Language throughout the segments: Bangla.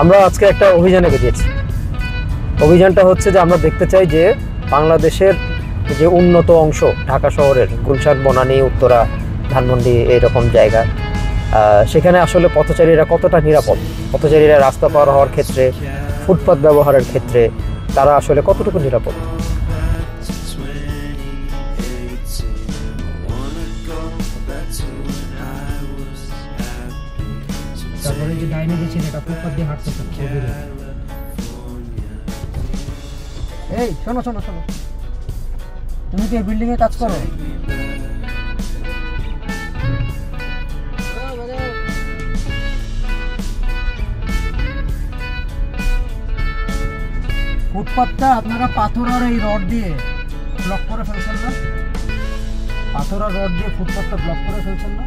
আমরা আজকে একটা অভিযানে বেরিয়েছি। অভিযানটা হচ্ছে যে আমরা দেখতে চাই যে বাংলাদেশের যে উন্নত অংশ ঢাকা শহরের গুলশান, বনানী, উত্তরা, ধানমন্ডি এইরকম জায়গা, সেখানে আসলে পথচারীরা কতটা নিরাপদ, পথচারীরা রাস্তা পার হওয়ার ক্ষেত্রে, ফুটপাত ব্যবহারের ক্ষেত্রে তারা আসলে কতটুকু নিরাপদ। তারপরে যে ডাইনে যে ছেলেটা ফুটপাত দিয়ে হাঁটতেছে, এই শোনো শোনো শোনো, তুমি কি এই বিল্ডিং এ কাজ করো? ফুটপাতটা আপনারা পাথর আর এই রড দিয়ে ব্লক করে ফেলছেন না? পাথর আর রড দিয়ে ফুটপাতটা ব্লক করে ফেলছেন না?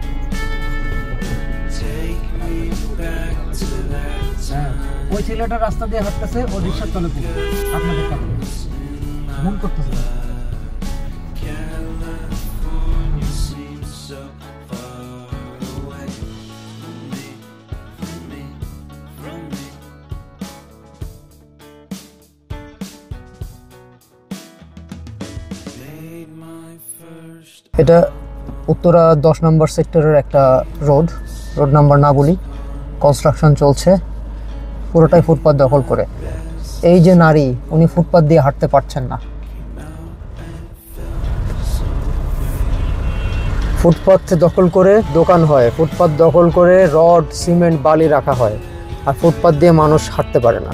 হ্যাঁ, ওই ছেলেটা রাস্তা দিয়ে হাঁটতেছে, ও রিক্সার তলে পড়ে আপনাদের কারণে ভুল করতেছে। এটা উত্তরা 10 নম্বর সেক্টরের একটা রোড নাম্বার না বলি, কনস্ট্রাকশন চলছে, পুরোটাই ফুটপাত দখল করে। এই যে নারী, উনি ফুটপাত দিয়ে হাঁটতে পারছেন না। ফুটপাত দখল করে দোকান হয়, ফুটপাত দখল করে রড, সিমেন্ট, বালি রাখা হয়, আর ফুটপাত দিয়ে মানুষ হাঁটতে পারে না।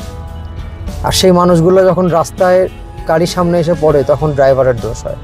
আর সেই মানুষগুলো যখন রাস্তায় গাড়ির সামনে এসে পড়ে তখন ড্রাইভারের দোষ হয়।